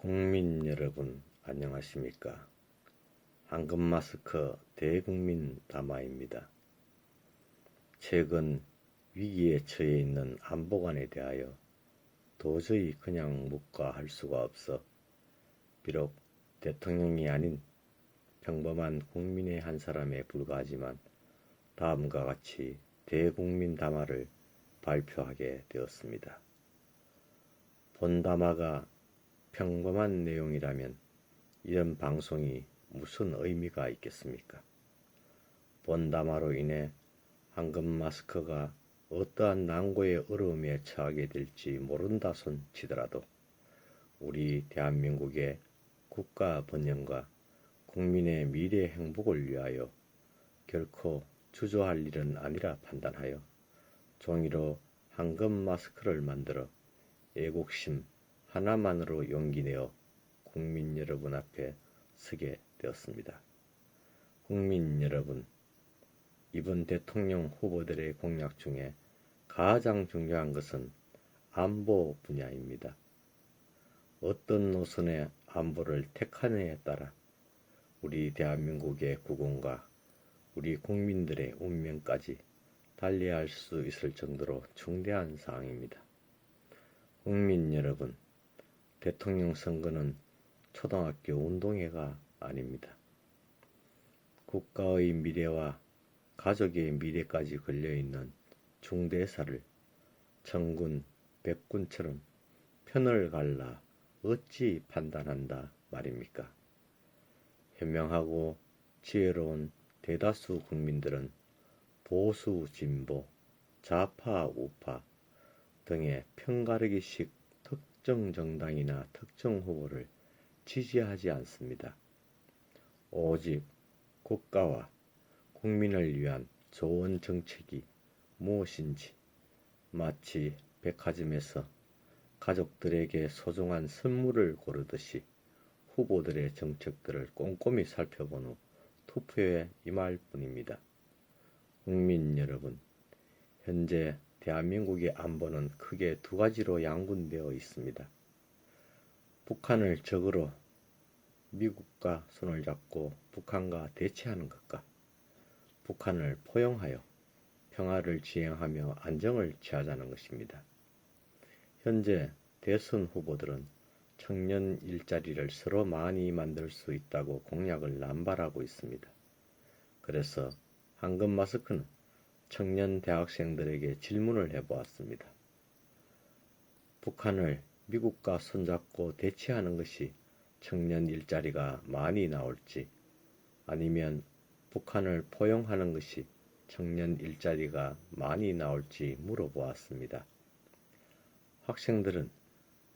국민 여러분 안녕하십니까? 황금마스크 대국민 담화입니다. 최근 위기에 처해 있는 안보관에 대하여 도저히 그냥 묵과할 수가 없어 비록 대통령이 아닌 평범한 국민의 한 사람에 불과하지만 다음과 같이 대국민 담화를 발표하게 되었습니다. 본 담화가 평범한 내용이라면 이런 방송이 무슨 의미가 있겠습니까? 본 담화로 인해 황금마스크가 어떠한 난고의 어려움에 처하게 될지 모른다 손 치더라도 우리 대한민국의 국가 번영과 국민의 미래 행복을 위하여 결코 주저할 일은 아니라 판단하여 종이로 황금마스크를 만들어 애국심 하나만으로 용기 내어 국민 여러분 앞에 서게 되었습니다. 국민 여러분, 이번 대통령 후보들의 공약 중에 가장 중요한 것은 안보 분야입니다. 어떤 노선의 안보를 택하느냐에 따라 우리 대한민국의 국운과 우리 국민들의 운명까지 달리할 수 있을 정도로 중대한 사항입니다. 국민 여러분, 대통령 선거는 초등학교 운동회가 아닙니다. 국가의 미래와 가족의 미래까지 걸려있는 중대사를 천군, 백군처럼 편을 갈라 어찌 판단한다 말입니까? 현명하고 지혜로운 대다수 국민들은 보수, 진보, 좌파, 우파 등의 편가르기식 특정 정당이나 특정 후보를 지지하지 않습니다. 오직 국가와 국민을 위한 좋은 정책이 무엇인지 마치 백화점에서 가족들에게 소중한 선물을 고르듯이 후보들의 정책들을 꼼꼼히 살펴본 후 투표에 임할 뿐입니다. 국민 여러분, 현재 대한민국의 안보는 크게 두 가지로 양분되어 있습니다. 북한을 적으로 미국과 손을 잡고 북한과 대치하는 것과 북한을 포용하여 평화를 지향하며 안정을 취하자는 것입니다. 현재 대선 후보들은 청년 일자리를 서로 많이 만들 수 있다고 공약을 남발하고 있습니다. 그래서 황금마스크는 청년 대학생들에게 질문을 해보았습니다. 북한을 미국과 손잡고 대치하는 것이 청년 일자리가 많이 나올지 아니면 북한을 포용하는 것이 청년 일자리가 많이 나올지 물어보았습니다. 학생들은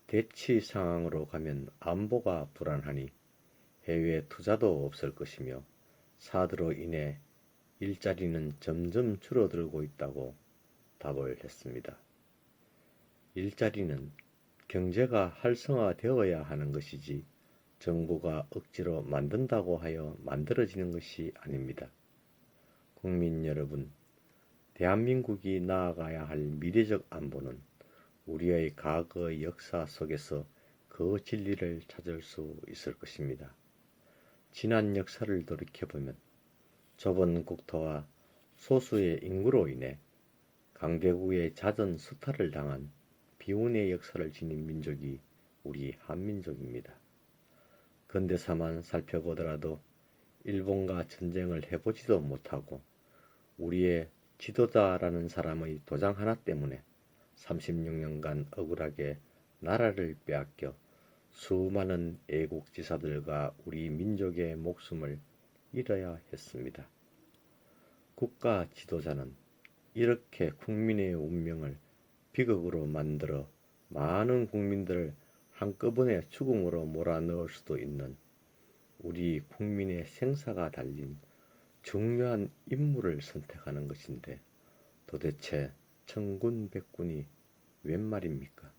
대치 상황으로 가면 안보가 불안하니 해외 투자도 없을 것이며 사드로 인해 일자리는 점점 줄어들고 있다고 답을 했습니다. 일자리는 경제가 활성화되어야 하는 것이지 정부가 억지로 만든다고 하여 만들어지는 것이 아닙니다. 국민 여러분, 대한민국이 나아가야 할 미래적 안보는 우리의 과거 역사 속에서 그 진리를 찾을 수 있을 것입니다. 지난 역사를 돌이켜보면 좁은 국토와 소수의 인구로 인해 강대국의 잦은 수탈을 당한 비운의 역사를 지닌 민족이 우리 한민족입니다. 근대사만 살펴보더라도 일본과 전쟁을 해보지도 못하고 우리의 지도자라는 사람의 도장 하나 때문에 36년간 억울하게 나라를 빼앗겨 수많은 애국지사들과 우리 민족의 목숨을 잃어야 했습니다. 국가 지도자는 이렇게 국민의 운명을 비극으로 만들어 많은 국민들을 한꺼번에 죽음으로 몰아넣을 수도 있는 우리 국민의 생사가 달린 중요한 인물을 선택하는 것인데 도대체 천군 백군이 웬 말입니까?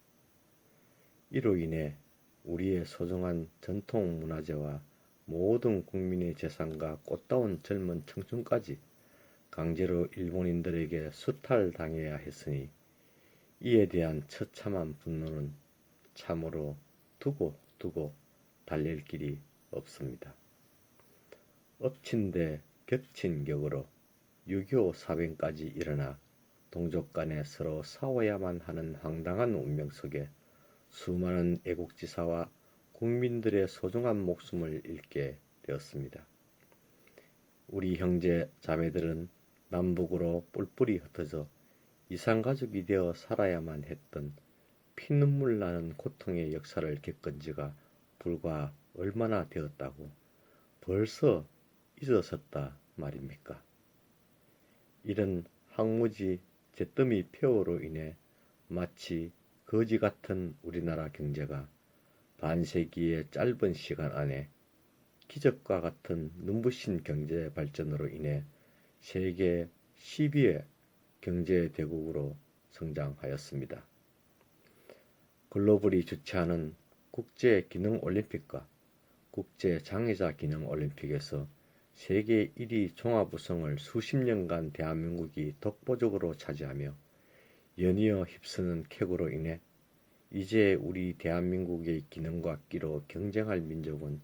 이로 인해 우리의 소중한 전통 문화재와 모든 국민의 재산과 꽃다운 젊은 청춘까지 강제로 일본인들에게 수탈당해야 했으니 이에 대한 처참한 분노는 참으로 두고 달릴 길이 없습니다. 엎친 데 겹친 격으로 6.25 사변까지 일어나 동족 간에 서로 싸워야만 하는 황당한 운명 속에 수많은 애국지사와 국민들의 소중한 목숨을 잃게 되었습니다. 우리 형제 자매들은 남북으로 뿔뿔이 흩어져 이산가족이 되어 살아야만 했던 피눈물 나는 고통의 역사를 겪은 지가 불과 얼마나 되었다고 벌써 잊었었다 말입니까? 이런 황무지 잿더미 폐허로 인해 마치 거지 같은 우리나라 경제가 반세기의 짧은 시간 안에 기적과 같은 눈부신 경제 발전으로 인해 세계 10위의 경제 대국으로 성장하였습니다. 글로벌이 주최하는 국제기능올림픽과 국제장애자기능올림픽에서 세계 1위 종합우승을 수십 년간 대한민국이 독보적으로 차지하며 연이어 휩쓰는 쾌거로 인해 이제 우리 대한민국의 기능과 끼로 경쟁할 민족은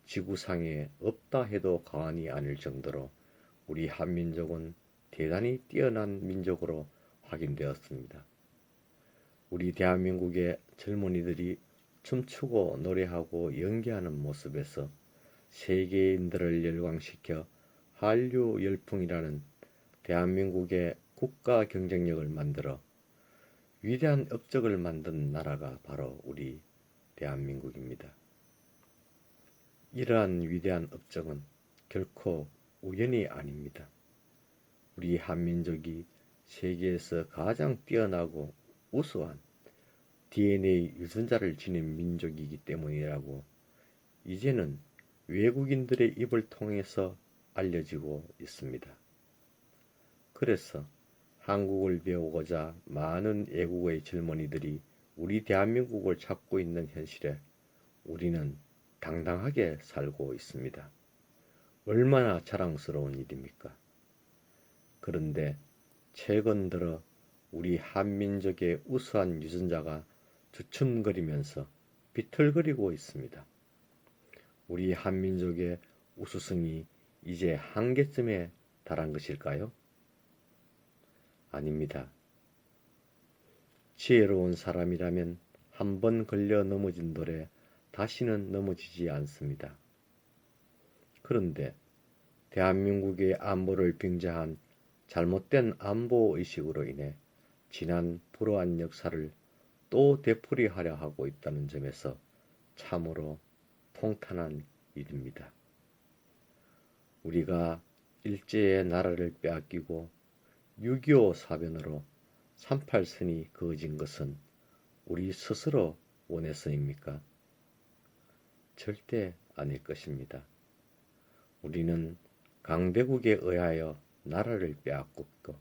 지구상에 없다 해도 과언이 아닐 정도로 우리 한민족은 대단히 뛰어난 민족으로 확인되었습니다. 우리 대한민국의 젊은이들이 춤추고 노래하고 연기하는 모습에서 세계인들을 열광시켜 한류 열풍이라는 대한민국의 국가 경쟁력을 만들어 위대한 업적을 만든 나라가 바로 우리 대한민국입니다. 이러한 위대한 업적은 결코 우연이 아닙니다. 우리 한민족이 세계에서 가장 뛰어나고 우수한 DNA 유전자를 지닌 민족이기 때문이라고 이제는 외국인들의 입을 통해서 알려지고 있습니다. 그래서 한국을 배우고자 많은 애국의 젊은이들이 우리 대한민국을 찾고 있는 현실에 우리는 당당하게 살고 있습니다. 얼마나 자랑스러운 일입니까? 그런데 최근 들어 우리 한민족의 우수한 유전자가 주춤거리면서 비틀거리고 있습니다. 우리 한민족의 우수성이 이제 한계점에 달한 것일까요? 아닙니다. 지혜로운 사람이라면 한 번 걸려 넘어진 돌에 다시는 넘어지지 않습니다. 그런데 대한민국의 안보를 빙자한 잘못된 안보의식으로 인해 지난 불우한 역사를 또 되풀이하려 하고 있다는 점에서 참으로 통탄한 일입니다. 우리가 일제의 나라를 빼앗기고 6.25 사변으로 38선이 그어진 것은 우리 스스로 원해서입니까? 절대 아닐 것입니다. 우리는 강대국에 의하여 나라를 빼앗겼고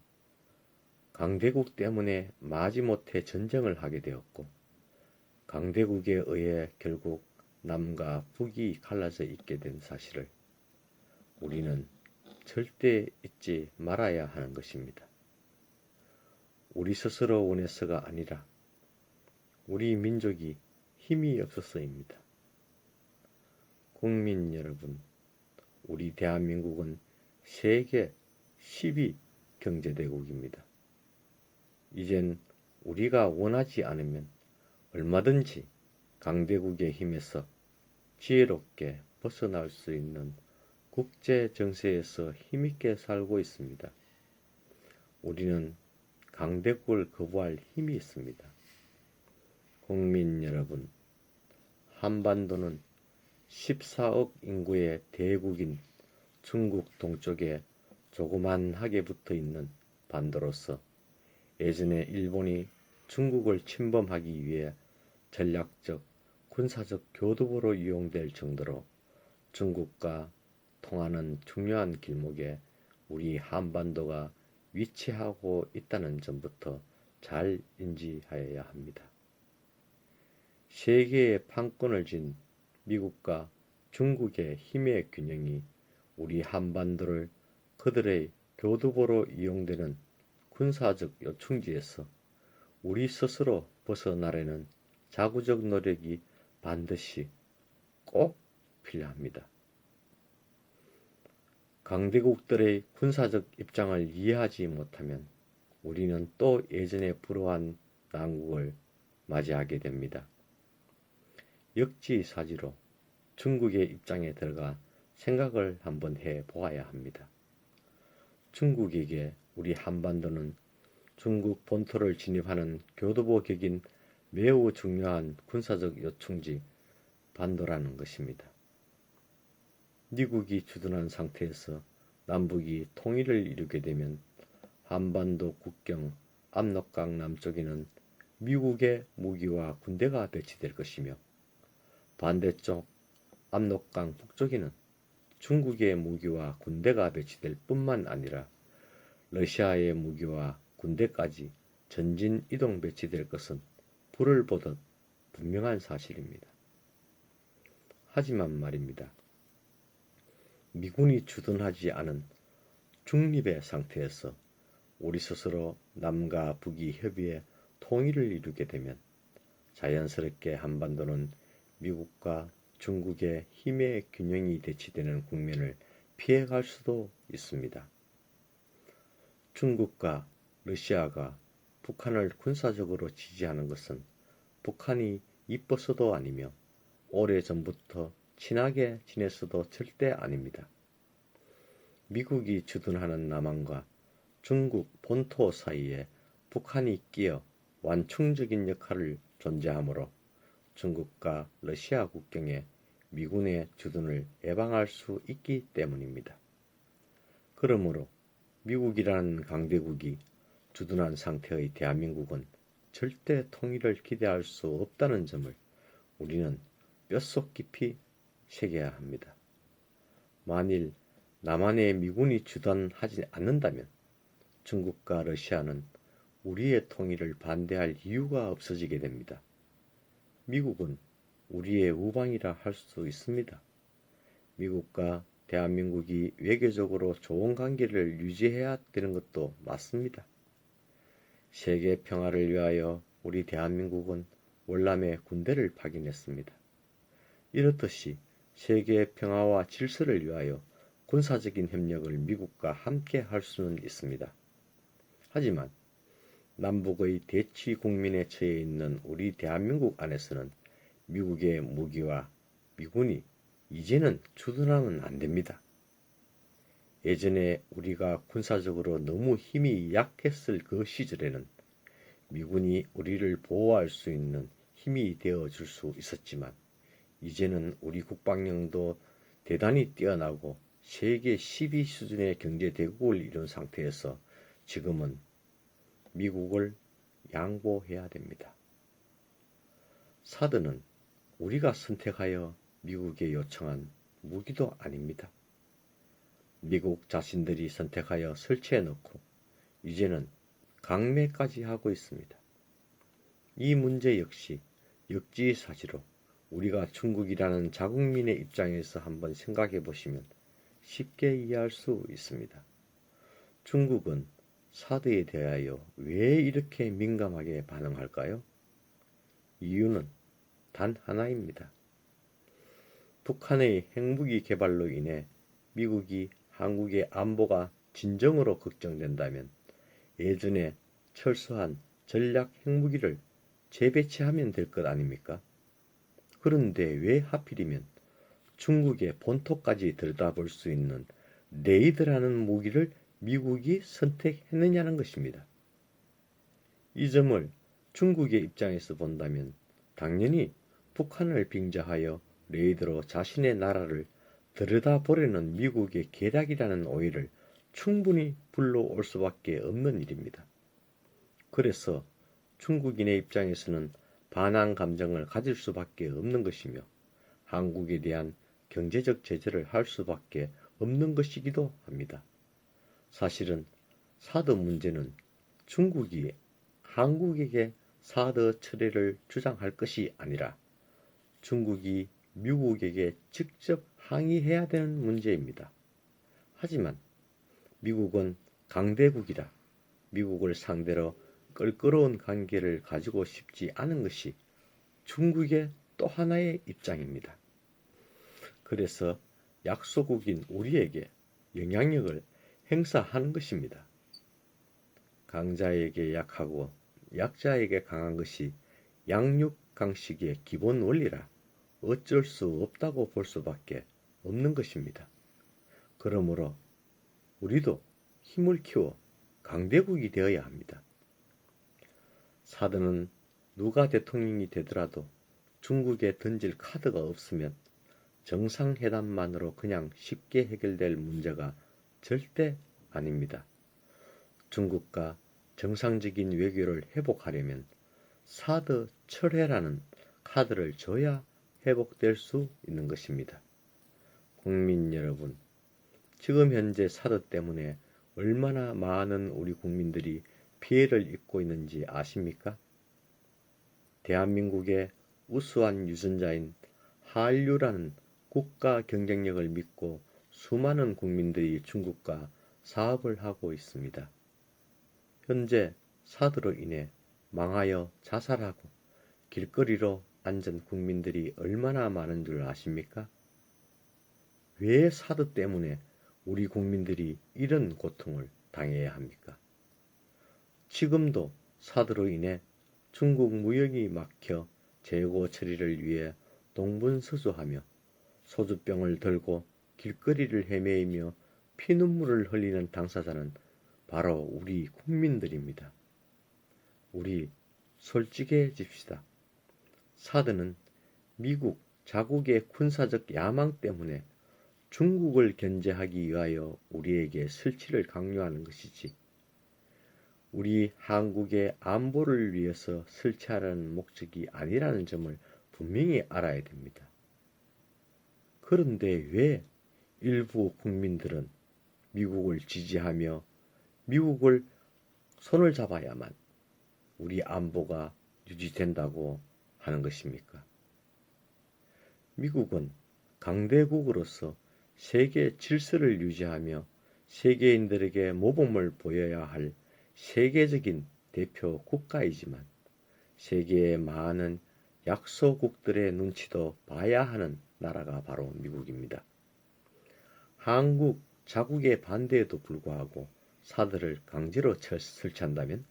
강대국 때문에 마지못해 전쟁을 하게 되었고 강대국에 의해 결국 남과 북이 갈라져 있게 된 사실을 우리는 절대 잊지 말아야 하는 것입니다. 우리 스스로 원해서가 아니라 우리 민족이 힘이 없어서입니다. 국민 여러분, 우리 대한민국은 세계 10위 경제대국입니다. 이젠 우리가 원하지 않으면 얼마든지 강대국의 힘에서 지혜롭게 벗어날 수 있는 국제 정세에서 힘있게 살고 있습니다. 우리는 강대국을 거부할 힘이 있습니다. 국민 여러분, 한반도는 14억 인구의 대국인 중국 동쪽에 조그만하게 붙어있는 반도로서 예전에 일본이 중국을 침범하기 위해 전략적, 군사적 교두보로 이용될 정도로 중국과 통하는 중요한 길목에 우리 한반도가 위치하고 있다는 점부터 잘 인지하여야 합니다. 세계의 판권을 쥔 미국과 중국의 힘의 균형이 우리 한반도를 그들의 교두보로 이용되는 군사적 요충지에서 우리 스스로 벗어나려는 자구적 노력이 반드시 꼭 필요합니다. 강대국들의 군사적 입장을 이해하지 못하면 우리는 또 예전에 불우한 난국을 맞이하게 됩니다. 역지사지로 중국의 입장에 들어가 생각을 한번 해 보아야 합니다. 중국에게 우리 한반도는 중국 본토를 진입하는 교두보 격인 매우 중요한 군사적 요충지 반도라는 것입니다. 미국이 주둔한 상태에서 남북이 통일을 이루게 되면 한반도 국경 압록강 남쪽에는 미국의 무기와 군대가 배치될 것이며 반대쪽 압록강 북쪽에는 중국의 무기와 군대가 배치될 뿐만 아니라 러시아의 무기와 군대까지 전진 이동 배치될 것은 불을 보듯 분명한 사실입니다. 하지만 말입니다. 미군이 주둔하지 않은 중립의 상태에서 우리 스스로 남과 북이 협의해 통일을 이루게 되면 자연스럽게 한반도는 미국과 중국의 힘의 균형이 대치되는 국면을 피해갈 수도 있습니다. 중국과 러시아가 북한을 군사적으로 지지하는 것은 북한이 이뻐서도 아니며 오래전부터 친하게 지냈어도 절대 아닙니다. 미국이 주둔하는 남한과 중국 본토 사이에 북한이 끼어 완충적인 역할을 존재하므로 중국과 러시아 국경에 미군의 주둔을 예방할 수 있기 때문입니다. 그러므로 미국이라는 강대국이 주둔한 상태의 대한민국은 절대 통일을 기대할 수 없다는 점을 우리는 뼛속 깊이 새겨야 합니다. 만일 남한에 미군이 주둔하지 않는다면 중국과 러시아는 우리의 통일을 반대할 이유가 없어지게 됩니다. 미국은 우리의 우방이라 할 수 있습니다. 미국과 대한민국이 외교적으로 좋은 관계를 유지해야 되는 것도 맞습니다. 세계 평화를 위하여 우리 대한민국은 월남에 군대를 파견했습니다. 이렇듯이 세계 평화와 질서를 위하여 군사적인 협력을 미국과 함께 할 수는 있습니다. 하지만 남북의 대치 국면에 처해 있는 우리 대한민국 안에서는 미국의 무기와 미군이 이제는 주둔하면 안 됩니다. 예전에 우리가 군사적으로 너무 힘이 약했을 그 시절에는 미군이 우리를 보호할 수 있는 힘이 되어줄 수 있었지만 이제는 우리 국방력도 대단히 뛰어나고 세계 10위 수준의 경제대국을 이룬 상태에서 지금은 미국을 양보해야 됩니다. 사드는 우리가 선택하여 미국에 요청한 무기도 아닙니다. 미국 자신들이 선택하여 설치해 놓고 이제는 강매까지 하고 있습니다. 이 문제 역시 역지사지로 우리가 중국이라는 자국민의 입장에서 한번 생각해 보시면 쉽게 이해할 수 있습니다. 중국은 사드에 대하여 왜 이렇게 민감하게 반응할까요? 이유는 단 하나입니다. 북한의 핵무기 개발로 인해 미국이 한국의 안보가 진정으로 걱정된다면 예전에 철수한 전략 핵무기를 재배치하면 될 것 아닙니까? 그런데 왜 하필이면 중국의 본토까지 들여다볼 수 있는 레이더라는 무기를 미국이 선택했느냐는 것입니다. 이 점을 중국의 입장에서 본다면 당연히 북한을 빙자하여 레이더로 자신의 나라를 들여다보려는 미국의 계략이라는 오해를 충분히 불러올 수밖에 없는 일입니다. 그래서 중국인의 입장에서는 반항 감정을 가질 수밖에 없는 것이며 한국에 대한 경제적 제재를 할 수밖에 없는 것이기도 합니다. 사실은 사드 문제는 중국이 한국에게 사드 철회를 주장할 것이 아니라 중국이 미국에게 직접 항의해야 되는 문제입니다. 하지만 미국은 강대국이라 미국을 상대로 껄끄러운 관계를 가지고 싶지 않은 것이 중국의 또 하나의 입장입니다. 그래서 약소국인 우리에게 영향력을 행사하는 것입니다. 강자에게 약하고 약자에게 강한 것이 양육강식의 기본 원리라 어쩔 수 없다고 볼 수밖에 없는 것입니다. 그러므로 우리도 힘을 키워 강대국이 되어야 합니다. 사드는 누가 대통령이 되더라도 중국에 던질 카드가 없으면 정상회담만으로 그냥 쉽게 해결될 문제가 절대 아닙니다. 중국과 정상적인 외교를 회복하려면 사드 철회라는 카드를 줘야 회복될 수 있는 것입니다. 국민 여러분, 지금 현재 사드 때문에 얼마나 많은 우리 국민들이 피해를 입고 있는지 아십니까? 대한민국의 우수한 유전자인 한류라는 국가 경쟁력을 믿고 수많은 국민들이 중국과 사업을 하고 있습니다. 현재 사드로 인해 망하여 자살하고 길거리로 앉은 국민들이 얼마나 많은 줄 아십니까? 왜 사드 때문에 우리 국민들이 이런 고통을 당해야 합니까? 지금도 사드로 인해 중국 무역이 막혀 재고 처리를 위해 동분서주하며 소주병을 들고 길거리를 헤매이며 피눈물을 흘리는 당사자는 바로 우리 국민들입니다. 우리 솔직해집시다. 사드는 미국 자국의 군사적 야망 때문에 중국을 견제하기 위하여 우리에게 설치를 강요하는 것이지 우리 한국의 안보를 위해서 설치하라는 목적이 아니라는 점을 분명히 알아야 됩니다. 그런데 왜 일부 국민들은 미국을 지지하며 미국을 손을 잡아야만 우리 안보가 유지된다고 하는 것입니까? 미국은 강대국으로서 세계 질서를 유지하며 세계인들에게 모범을 보여야 할 세계적인 대표 국가이지만 세계의 많은 약소국들의 눈치도 봐야 하는 나라가 바로 미국입니다. 한국 자국의 반대에도 불구하고 사드를 강제로 설치한다면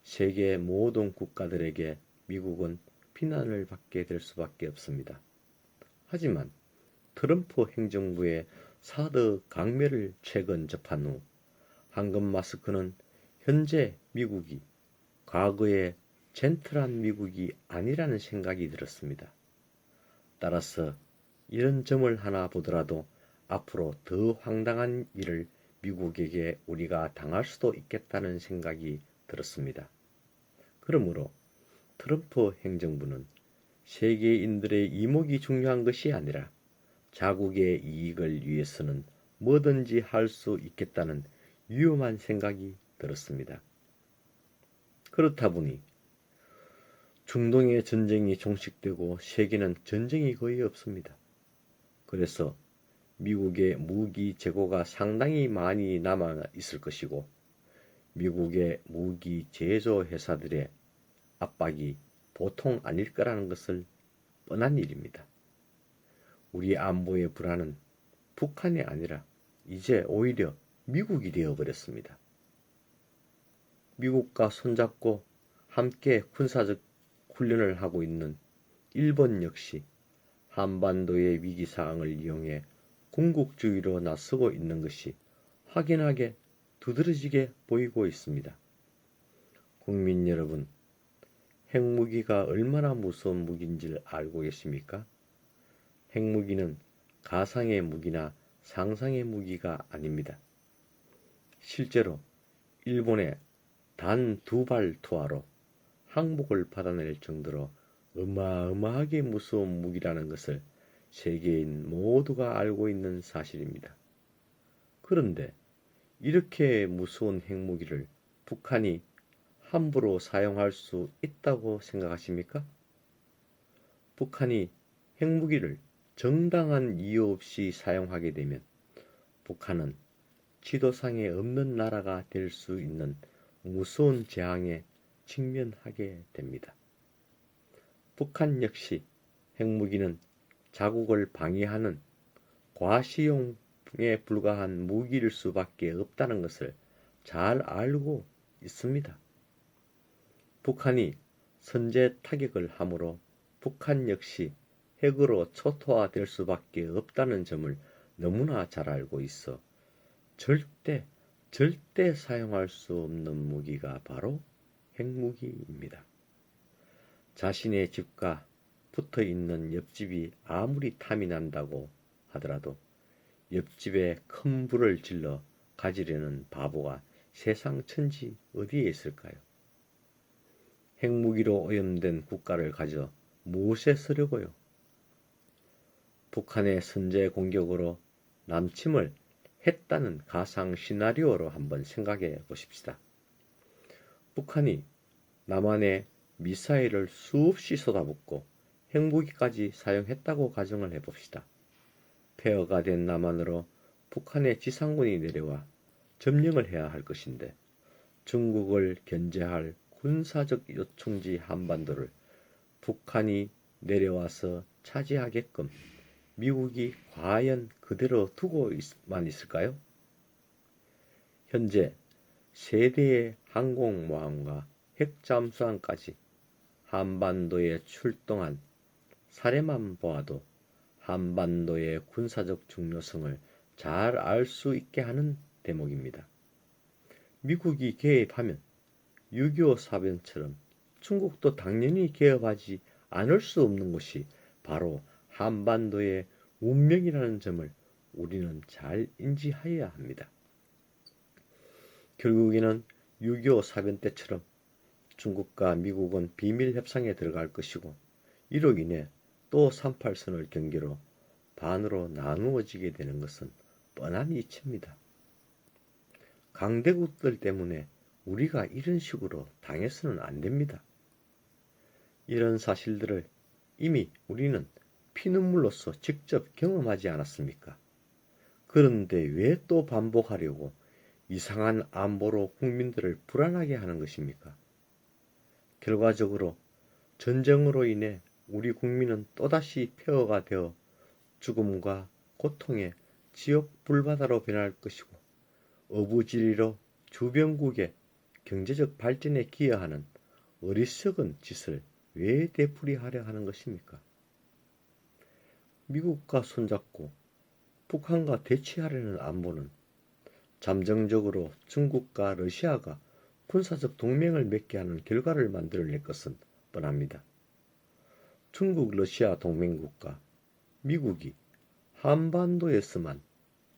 세계 모든 국가들에게 미국은 비난을 받게 될 수밖에 없습니다. 하지만 트럼프 행정부의 사드 강매를 최근 접한 후 황금 마스크는 현재 미국이 과거의 젠틀한 미국이 아니라는 생각이 들었습니다. 따라서 이런 점을 하나 보더라도 앞으로 더 황당한 일을 미국에게 우리가 당할 수도 있겠다는 생각이 들었습니다. 그러므로 트럼프 행정부는 세계인들의 이목이 중요한 것이 아니라 자국의 이익을 위해서는 뭐든지 할 수 있겠다는 위험한 생각이 들었습니다. 그렇다 보니 중동의 전쟁이 종식되고 세계는 전쟁이 거의 없습니다. 그래서 미국의 무기 재고가 상당히 많이 남아 있을 것이고 미국의 무기 제조 회사들의 압박이 보통 아닐 거라는 것을 뻔한 일입니다. 우리 안보의 불안은 북한이 아니라 이제 오히려 미국이 되어버렸습니다. 미국과 손잡고 함께 군사적 훈련을 하고 있는 일본 역시 한반도의 위기상황을 이용해 군국주의로 나서고 있는 것이 확연하게 두드러지게 보이고 있습니다. 국민 여러분, 핵무기가 얼마나 무서운 무기인지 알고 계십니까? 핵무기는 가상의 무기나 상상의 무기가 아닙니다. 실제로 일본의 단 2발 투하로 항복을 받아낼 정도로 어마어마하게 무서운 무기라는 것을 세계인 모두가 알고 있는 사실입니다. 그런데 이렇게 무서운 핵무기를 북한이 함부로 사용할 수 있다고 생각하십니까? 북한이 핵무기를 정당한 이유 없이 사용하게 되면 북한은 지도상에 없는 나라가 될 수 있는 무서운 재앙에 직면하게 됩니다. 북한 역시 핵무기는 자국을 방해하는 과시용에 불과한 무기일 수밖에 없다는 것을 잘 알고 있습니다. 북한이 선제 타격을 하므로 북한 역시 핵으로 초토화될 수밖에 없다는 점을 너무나 잘 알고 있어 절대 사용할 수 없는 무기가 바로 핵무기입니다. 자신의 집과 붙어 있는 옆집이 아무리 탐이 난다고 하더라도 옆집에 큰 불을 질러 가지려는 바보가 세상 천지 어디에 있을까요? 핵무기로 오염된 국가를 가져 무엇에 쓰려고요? 북한의 선제 공격으로 남침을 했다는 가상 시나리오로 한번 생각해 보십시다. 북한이 남한에 미사일을 수없이 쏟아붓고 핵무기까지 사용했다고 가정을 해봅시다. 폐허가 된 남한으로 북한의 지상군이 내려와 점령을 해야 할 것인데 중국을 견제할 군사적 요충지 한반도를 북한이 내려와서 차지하게끔 미국이 과연 그대로 두고만 있을까요? 현재 세대의 항공모함과 핵잠수함까지 한반도에 출동한 사례만 보아도 한반도의 군사적 중요성을 잘 알 수 있게 하는 대목입니다. 미국이 개입하면 6.25 사변처럼 중국도 당연히 개입하지 않을 수 없는 것이 바로 한반도의 운명이라는 점을 우리는 잘 인지하여야 합니다. 결국에는 6.25 사변 때처럼 중국과 미국은 비밀 협상에 들어갈 것이고 이로 인해 또 38선을 경계로 반으로 나누어지게 되는 것은 뻔한 이치입니다. 강대국들 때문에 우리가 이런 식으로 당해서는 안 됩니다. 이런 사실들을 이미 우리는 피눈물로써 직접 경험하지 않았습니까? 그런데 왜 또 반복하려고 이상한 안보로 국민들을 불안하게 하는 것입니까? 결과적으로 전쟁으로 인해 우리 국민은 또다시 폐허가 되어 죽음과 고통의 지옥 불바다로 변할 것이고 어부지리로 주변국의 경제적 발전에 기여하는 어리석은 짓을 왜 되풀이하려 하는 것입니까? 미국과 손잡고 북한과 대치하려는 안보는 잠정적으로 중국과 러시아가 군사적 동맹을 맺게 하는 결과를 만들어낼 것은 뻔합니다. 중국, 러시아 동맹국과 미국이 한반도에서만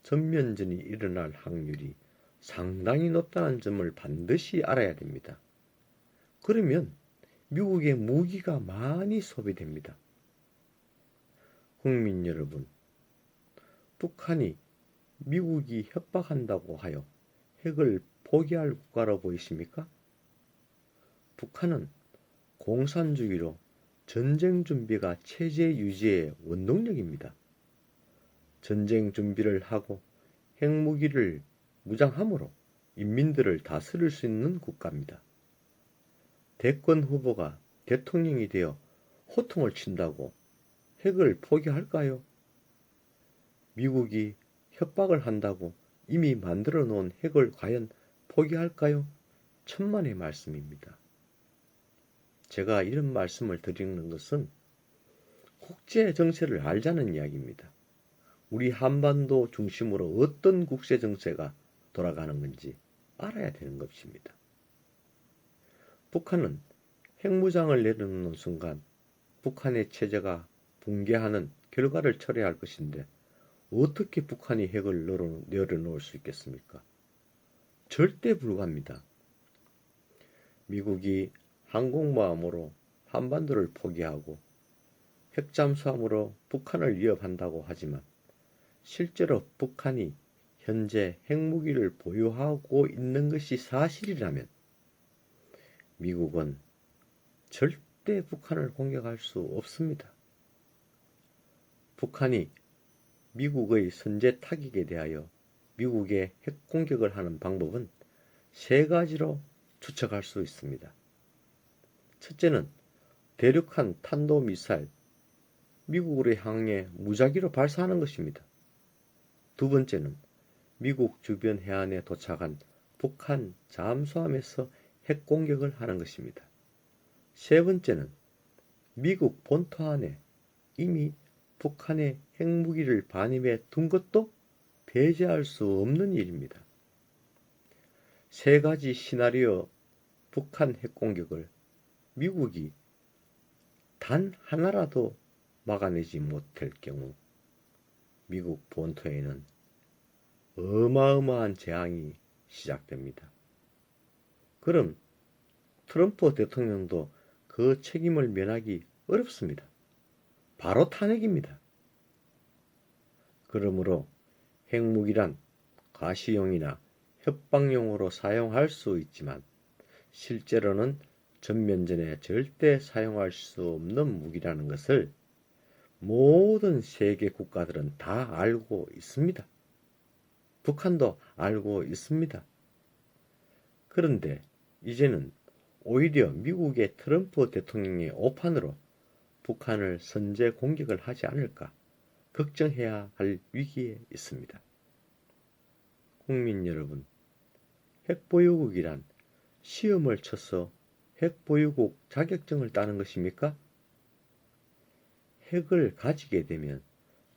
전면전이 일어날 확률이 상당히 높다는 점을 반드시 알아야 됩니다. 그러면 미국의 무기가 많이 소비됩니다. 국민 여러분, 북한이 미국이 협박한다고 하여 핵을 포기할 국가로 보이십니까? 북한은 공산주의로 전쟁 준비가 체제 유지의 원동력입니다. 전쟁 준비를 하고 핵무기를 무장함으로 인민들을 다스릴 수 있는 국가입니다. 대권 후보가 대통령이 되어 호통을 친다고 핵을 포기할까요? 미국이 협박을 한다고 이미 만들어 놓은 핵을 과연 포기할까요? 천만의 말씀입니다. 제가 이런 말씀을 드리는 것은 국제 정세를 알자는 이야기입니다. 우리 한반도 중심으로 어떤 국제 정세가 돌아가는 건지 알아야 되는 것입니다. 북한은 핵무장을 내려놓는 순간 북한의 체제가 붕괴하는 결과를 초래할 것인데 어떻게 북한이 핵을 내려놓을 수 있겠습니까? 절대 불가합니다. 미국이 항공모함으로 한반도를 포기하고 핵잠수함으로 북한을 위협한다고 하지만 실제로 북한이 현재 핵무기를 보유하고 있는 것이 사실이라면 미국은 절대 북한을 공격할 수 없습니다. 북한이 미국의 선제 타격에 대하여 미국의 핵 공격을 하는 방법은 세 가지로 추측할 수 있습니다. 첫째는 대륙간 탄도미사일 미국으로 향해 무작위로 발사하는 것입니다. 두 번째는 미국 주변 해안에 도착한 북한 잠수함에서 핵 공격을 하는 것입니다. 세 번째는 미국 본토 안에 이미 북한의 핵무기를 반입해 둔 것도 배제할 수 없는 일입니다. 세 가지 시나리오 북한 핵공격을 미국이 단 하나라도 막아내지 못할 경우 미국 본토에는 어마어마한 재앙이 시작됩니다. 그럼 트럼프 대통령도 그 책임을 면하기 어렵습니다. 바로 탄핵입니다. 그러므로 핵무기란 가시용이나 협박용으로 사용할 수 있지만 실제로는 전면전에 절대 사용할 수 없는 무기라는 것을 모든 세계 국가들은 다 알고 있습니다. 북한도 알고 있습니다. 그런데 이제는 오히려 미국의 트럼프 대통령의 오판으로 북한을 선제 공격을 하지 않을까 걱정해야 할 위기에 있습니다. 국민 여러분, 핵보유국이란 시험을 쳐서 핵보유국 자격증을 따는 것입니까? 핵을 가지게 되면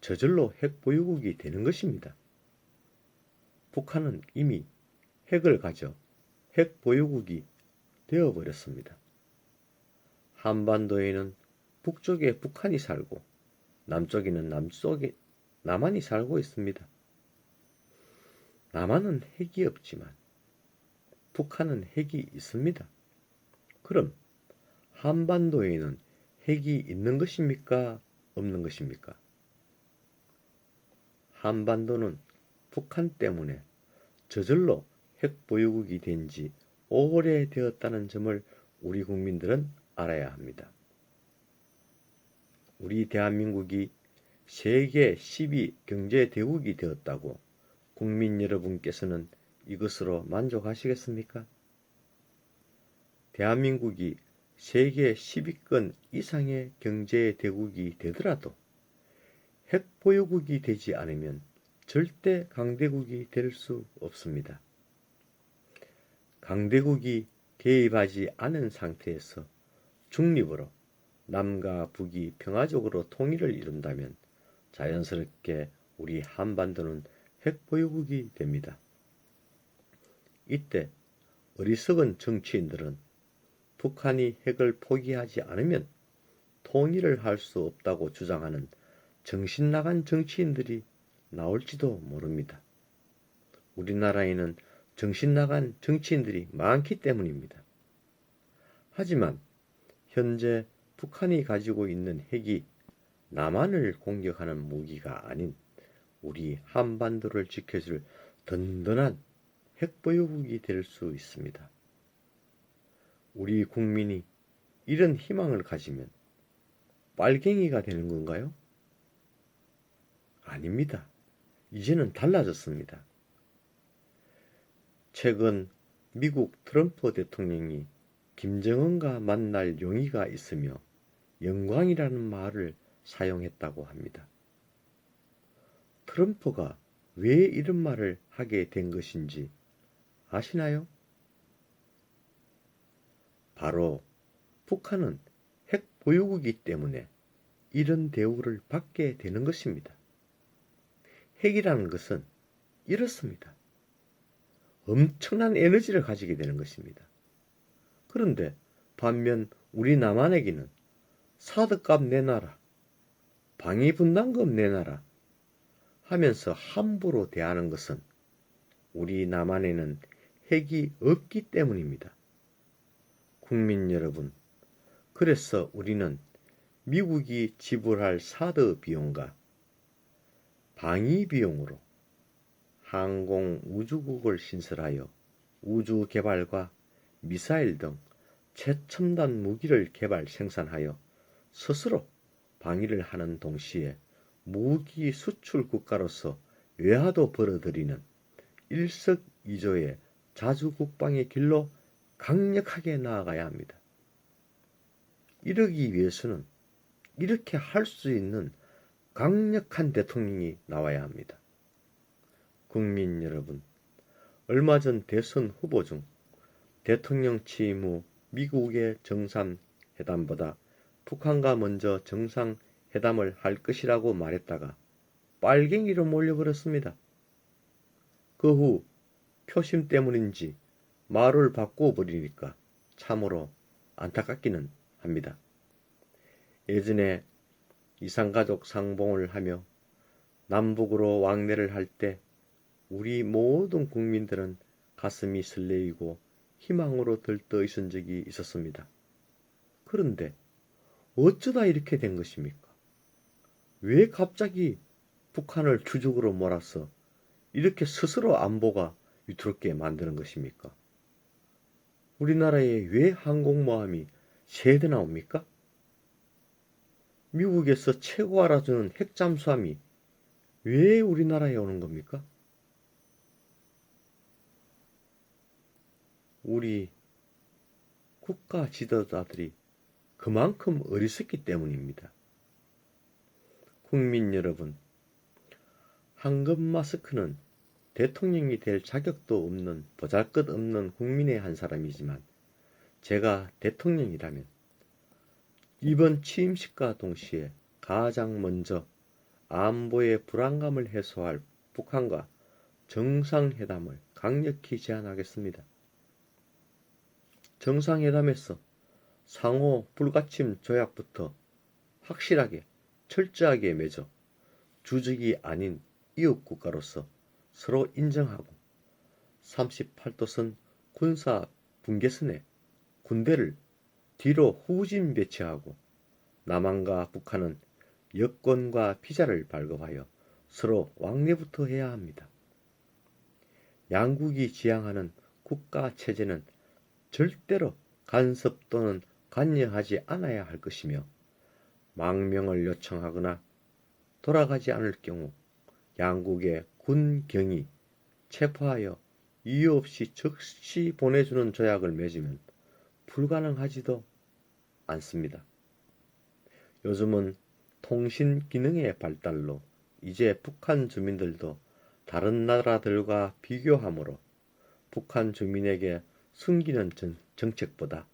저절로 핵보유국이 되는 것입니다. 북한은 이미 핵을 가져 핵보유국이 되어버렸습니다. 한반도에는 북쪽에 북한이 살고 남쪽에는 남한이 살고 있습니다. 남한은 핵이 없지만 북한은 핵이 있습니다. 그럼 한반도에는 핵이 있는 것입니까? 없는 것입니까? 한반도는 북한 때문에 저절로 핵보유국이 된 지 오래되었다는 점을 우리 국민들은 알아야 합니다. 우리 대한민국이 세계 10위 경제대국이 되었다고 국민 여러분께서는 이것으로 만족하시겠습니까? 대한민국이 세계 10위권 이상의 경제대국이 되더라도 핵보유국이 되지 않으면 절대 강대국이 될 수 없습니다. 강대국이 개입하지 않은 상태에서 중립으로 남과 북이 평화적으로 통일을 이룬다면 자연스럽게 우리 한반도는 핵보유국이 됩니다. 이때 어리석은 정치인들은 북한이 핵을 포기하지 않으면 통일을 할 수 없다고 주장하는 정신나간 정치인들이 나올지도 모릅니다. 우리나라에는 정신나간 정치인들이 많기 때문입니다. 하지만 현재 북한이 가지고 있는 핵이 남한을 공격하는 무기가 아닌 우리 한반도를 지켜줄 든든한 핵보유국이 될 수 있습니다. 우리 국민이 이런 희망을 가지면 빨갱이가 되는 건가요? 아닙니다. 이제는 달라졌습니다. 최근 미국 트럼프 대통령이 김정은과 만날 용의가 있으며 영광이라는 말을 사용했다고 합니다. 트럼프가 왜 이런 말을 하게 된 것인지 아시나요? 바로 북한은 핵 보유국이기 때문에 이런 대우를 받게 되는 것입니다. 핵이라는 것은 이렇습니다. 엄청난 에너지를 가지게 되는 것입니다. 그런데 반면 우리 남한에게는 사드값 내놔라, 방위분담금 내놔라 하면서 함부로 대하는 것은 우리 남한에는 핵이 없기 때문입니다. 국민 여러분, 그래서 우리는 미국이 지불할 사드 비용과 방위 비용으로 항공 우주국을 신설하여 우주 개발과 미사일 등 최첨단 무기를 개발 생산하여 스스로 방위를 하는 동시에 무기 수출 국가로서 외화도 벌어들이는 일석이조의 자주국방의 길로 강력하게 나아가야 합니다. 이러기 위해서는 이렇게 할 수 있는 강력한 대통령이 나와야 합니다. 국민 여러분, 얼마 전 대선 후보 중 대통령 취임 후 미국의 정상회담보다 북한과 먼저 정상회담을 할 것이라고 말했다가 빨갱이로 몰려버렸습니다. 그 후 표심 때문인지 말을 바꿔버리니까 참으로 안타깝기는 합니다. 예전에 이산가족 상봉을 하며 남북으로 왕래를 할 때 우리 모든 국민들은 가슴이 설레이고 희망으로 들떠 있은 적이 있었습니다. 그런데 어쩌다 이렇게 된 것입니까? 왜 갑자기 북한을 주적으로 몰아서 이렇게 스스로 안보가 위태롭게 만드는 것입니까? 우리나라에 왜 항공모함이 3대나 옵니까? 미국에서 최고 알아주는 핵잠수함이 왜 우리나라에 오는 겁니까? 우리 국가 지도자들이 그만큼 어리석기 때문입니다. 국민 여러분, 황금 마스크는 대통령이 될 자격도 없는 보잘것없는 국민의 한 사람이지만 제가 대통령이라면 이번 취임식과 동시에 가장 먼저 안보의 불안감을 해소할 북한과 정상회담을 강력히 제안하겠습니다. 정상회담에서 상호 불가침 조약부터 확실하게 철저하게 맺어 주적이 아닌 이웃 국가로서 서로 인정하고 38도선 군사 분계선에 군대를 뒤로 후진 배치하고 남한과 북한은 여권과 비자를 발급하여 서로 왕래부터 해야 합니다. 양국이 지향하는 국가 체제는 절대로 간섭 또는 관여하지 않아야 할 것이며 망명을 요청하거나 돌아가지 않을 경우 양국의 군경이 체포하여 이유 없이 즉시 보내주는 조약을 맺으면 불가능하지도 않습니다. 요즘은 통신 기능의 발달로 이제 북한 주민들도 다른 나라들과 비교하므로 북한 주민에게 숨기는 정책보다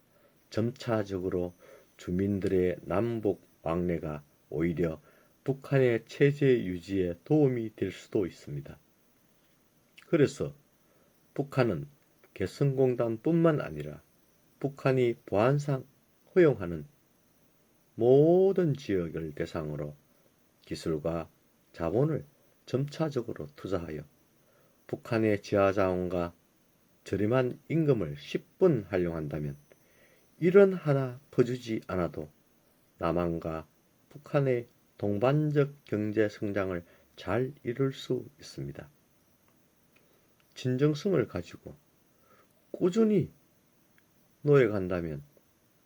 점차적으로 주민들의 남북 왕래가 오히려 북한의 체제 유지에 도움이 될 수도 있습니다. 그래서 북한은 개성공단뿐만 아니라 북한이 보안상 허용하는 모든 지역을 대상으로 기술과 자본을 점차적으로 투자하여 북한의 지하자원과 저렴한 임금을 10분 활용한다면 이런 하나 퍼주지 않아도 남한과 북한의 동반적 경제 성장을 잘 이룰 수 있습니다. 진정성을 가지고 꾸준히 노력한다면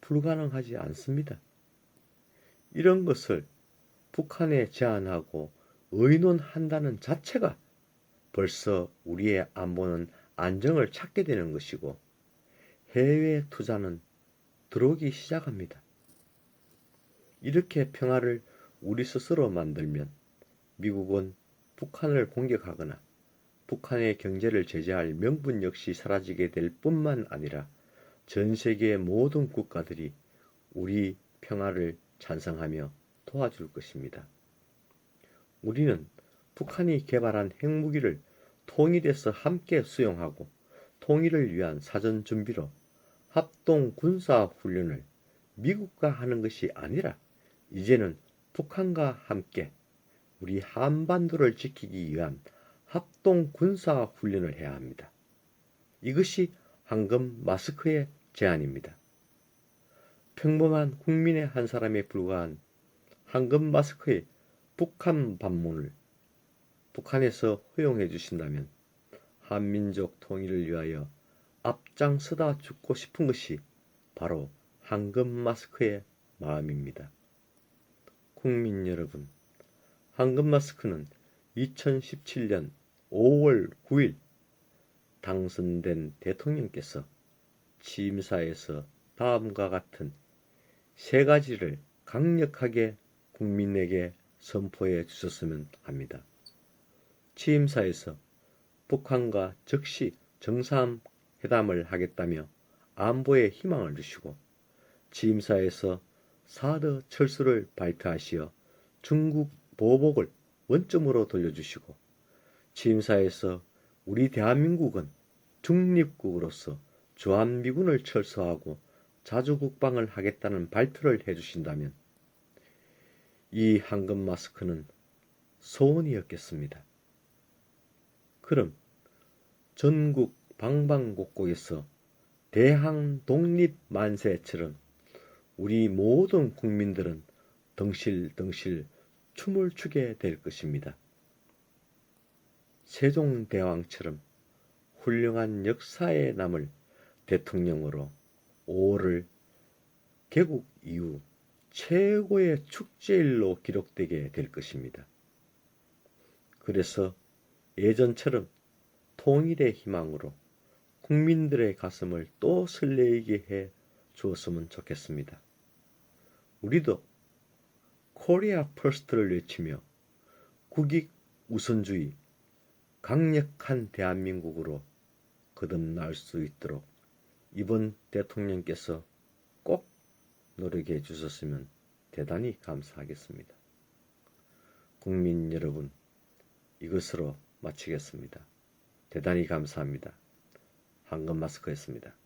불가능하지 않습니다. 이런 것을 북한에 제안하고 의논한다는 자체가 벌써 우리의 안보는 안정을 찾게 되는 것이고 해외 투자는 들어오기 시작합니다. 이렇게 평화를 우리 스스로 만들면 미국은 북한을 공격하거나 북한의 경제를 제재할 명분 역시 사라지게 될 뿐만 아니라 전 세계의 모든 국가들이 우리 평화를 찬성하며 도와줄 것입니다. 우리는 북한이 개발한 핵무기를 통일해서 함께 수용하고 통일을 위한 사전 준비로 합동 군사 훈련을 미국과 하는 것이 아니라 이제는 북한과 함께 우리 한반도를 지키기 위한 합동 군사 훈련을 해야 합니다. 이것이 황금 마스크의 제안입니다. 평범한 국민의 한 사람에 불과한 황금 마스크의 북한 방문을 북한에서 허용해 주신다면 한민족 통일을 위하여 앞장서다 죽고 싶은 것이 바로 황금 마스크의 마음입니다. 국민 여러분, 황금 마스크는 2017년 5월 9일 당선된 대통령께서 취임사에서 다음과 같은 3가지를 강력하게 국민에게 선포해 주셨으면 합니다. 취임사에서 북한과 즉시 정상회담을 하겠다며 안보에 희망을 주시고 취임사에서 사드 철수를 발표하시어 중국 보복을 원점으로 돌려주시고 취임사에서 우리 대한민국은 중립국으로서 주한미군을 철수하고 자주국방을 하겠다는 발표를 해주신다면 이 황금 마스크는 소원이었겠습니다. 그럼 전국 방방곡곡에서 대항 독립 만세처럼 우리 모든 국민들은 덩실덩실 춤을 추게 될 것입니다. 세종대왕처럼 훌륭한 역사에 남을 대통령으로 5월을 개국 이후 최고의 축제일로 기록되게 될 것입니다. 그래서 예전처럼 통일의 희망으로 국민들의 가슴을 또 설레게 해 주었으면 좋겠습니다. 우리도 코리아 퍼스트를 외치며 국익 우선주의, 강력한 대한민국으로 거듭날 수 있도록 이번 대통령께서 꼭 노력해 주셨으면 대단히 감사하겠습니다. 국민 여러분, 이것으로 마치겠습니다. 대단히 감사합니다. 황금 마스크였습니다.